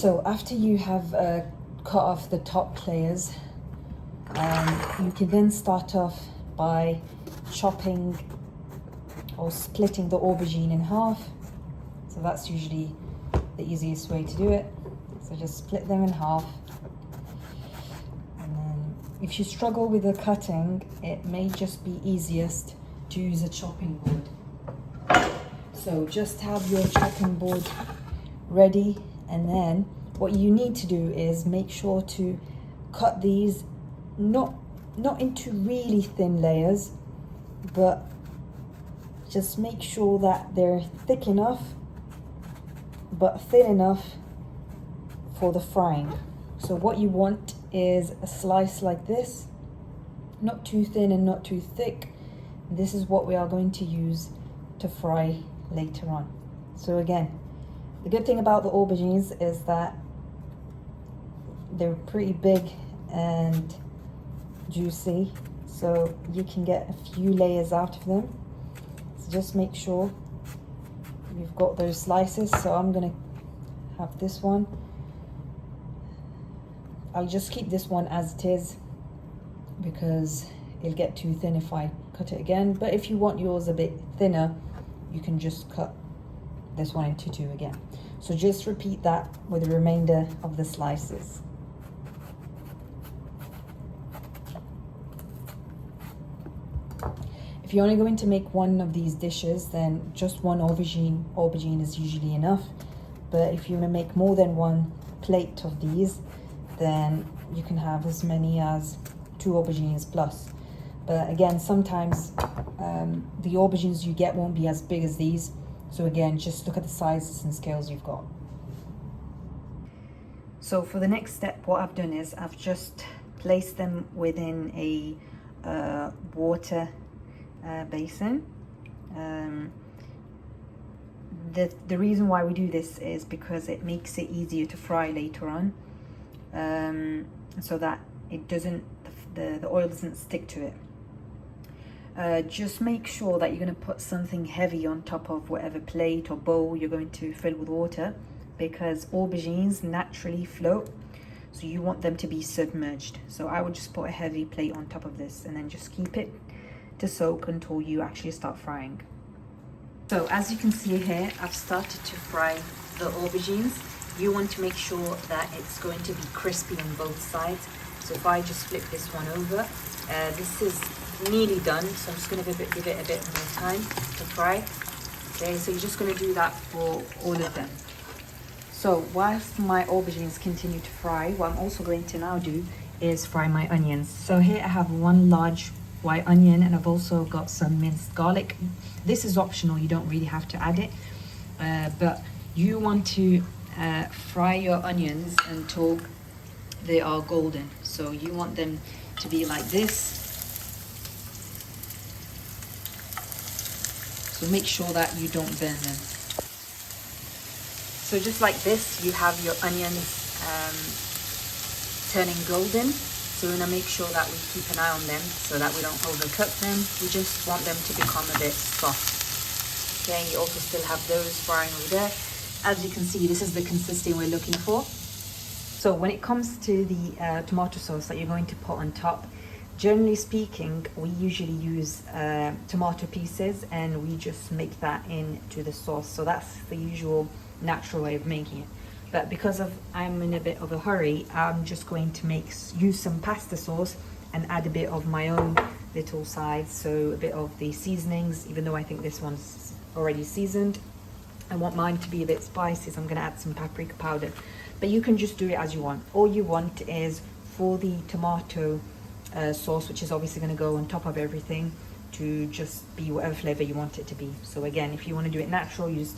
So after you have cut off the top layers, you can then start off by chopping or splitting the aubergine in half. So that's usually the easiest way to do it. So just split them in half. And then if you struggle with the cutting, it may just be easiest to use a chopping board. So just have your chopping board ready, and then what you need to do is make sure to cut these not into really thin layers, but just make sure that they're thick enough but thin enough for the frying. So what you want is a slice like this, not too thin and not too thick. This is what we are going to use to fry later on. So again, the good thing about the aubergines is that they're pretty big and juicy, so you can get a few layers out of them. So just make sure you've got those slices. So I'm gonna have this one. I'll just keep this one as it is because it'll get too thin if I cut it again. But if you want yours a bit thinner, you can just cut this one into two again. So just repeat that with the remainder of the slices. If you're only going to make one of these dishes, then just one aubergine is usually enough. But if you want to make more than one plate of these, then you can have as many as 2 aubergines plus. But again, sometimes the aubergines you get won't be as big as these. So again, just look at the sizes and scales you've got. So for the next step, what I've done is I've just placed them within a water basin. The reason why we do this is because it makes it easier to fry later on, so that it doesn't, the oil doesn't stick to it. Just make sure that you're going to put something heavy on top of whatever plate or bowl you're going to fill with water, because aubergines naturally float, so you want them to be submerged. So I would just put a heavy plate on top of this and then just keep it to soak until you actually start frying. So as you can see here, I've started to fry the aubergines. You want to make sure that it's going to be crispy on both sides. So if I just flip this one over, this is nearly done, so I'm just going to give it a bit more time to fry. Okay, so you're just going to do that for all of them. So whilst my aubergines continue to fry, what I'm also going to now do is fry my onions. So here I have 1 large white onion, and I've also got some minced garlic. This is optional, you don't really have to add it, but you want to fry your onions until they are golden. So you want them to be like this. So make sure that you don't burn them. So just like this, you have your onions turning golden. So we're gonna make sure that we keep an eye on them so that we don't overcook them. We just want them to become a bit soft. Okay, you also still have those frying over there. As you can see, this is the consistency we're looking for. So when it comes to the tomato sauce that you're going to put on top, generally speaking, we usually use tomato pieces and we just make that into the sauce. So that's the usual natural way of making it. But because I'm in a bit of a hurry, I'm just going to use some pasta sauce and add a bit of my own little sides. So a bit of the seasonings, even though I think this one's already seasoned. I want mine to be a bit spicy, so I'm going to add some paprika powder. But you can just do it as you want. All you want is for the tomato sauce, which is obviously going to go on top of everything, to just be whatever flavor you want it to be. So again, if you want to do it natural, use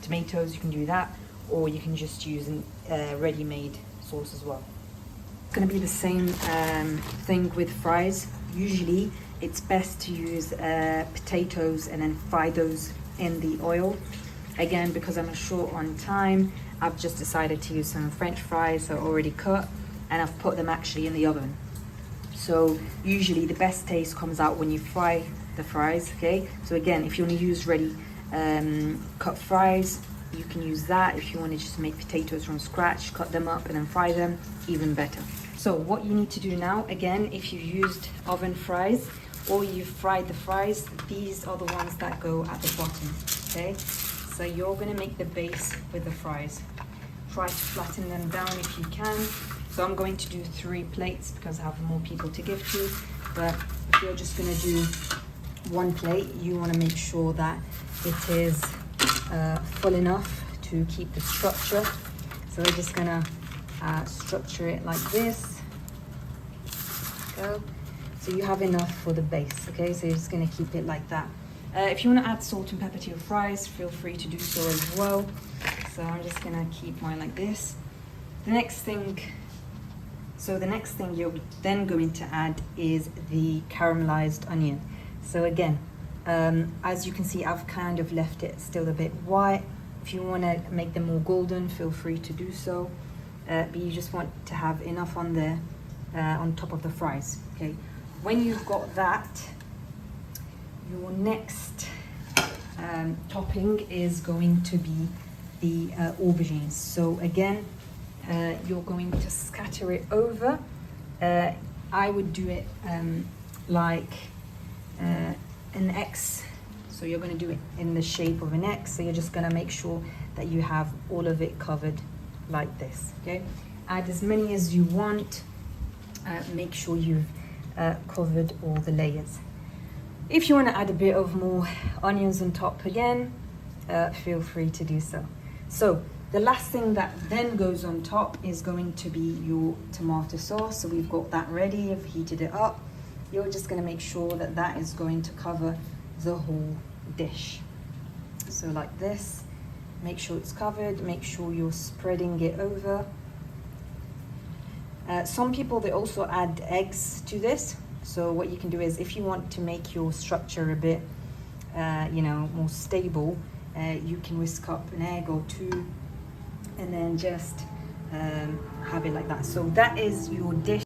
tomatoes, you can do that, or you can just use a ready-made sauce as well. It's going to be the same thing with fries. Usually it's best to use potatoes and then fry those in the oil. Again, because I'm short on time, I've just decided to use some French fries that are already cut, and I've put them actually in the oven. So usually the best taste comes out when you fry the fries. Okay, so again, if you want to use ready cut fries, you can use that. If you want to just make potatoes from scratch, cut them up and then fry them, even better. So what you need to do now, again, if you used oven fries or you've fried the fries, these are the ones that go at the bottom, okay? So you're gonna make the base with the fries. Try to flatten them down if you can. So I'm going to do 3 plates because I have more people to give to, but if you're just gonna do 1 plate, you wanna make sure that it is full enough to keep the structure. So we're just gonna structure it like this. Go. So you have enough for the base, okay? So you're just gonna keep it like that. If you wanna add salt and pepper to your fries, feel free to do so as well. So I'm just gonna keep mine like this. The next thing you're then going to add is the caramelized onion. So again, as you can see, I've kind of left it still a bit white. If you want to make them more golden, feel free to do so. But you just want to have enough on there, on top of the fries. Okay. When you've got that, your next topping is going to be the aubergines. So again, you're going to scatter it over. I would do it like an X. So you're going to do it in the shape of an X. So you're just going to make sure that you have all of it covered like this. Okay. Add as many as you want. Make sure you've covered all the layers. If you want to add a bit of more onions on top again, feel free to do so. So the last thing that then goes on top is going to be your tomato sauce. So we've got that ready, I've heated it up. You're just going to make sure that that is going to cover the whole dish. So like this, make sure it's covered, make sure you're spreading it over. Some people, they also add eggs to this. So what you can do is, if you want to make your structure a bit, more stable, you can whisk up an egg or 2 and then just have it like that. So that is your dish.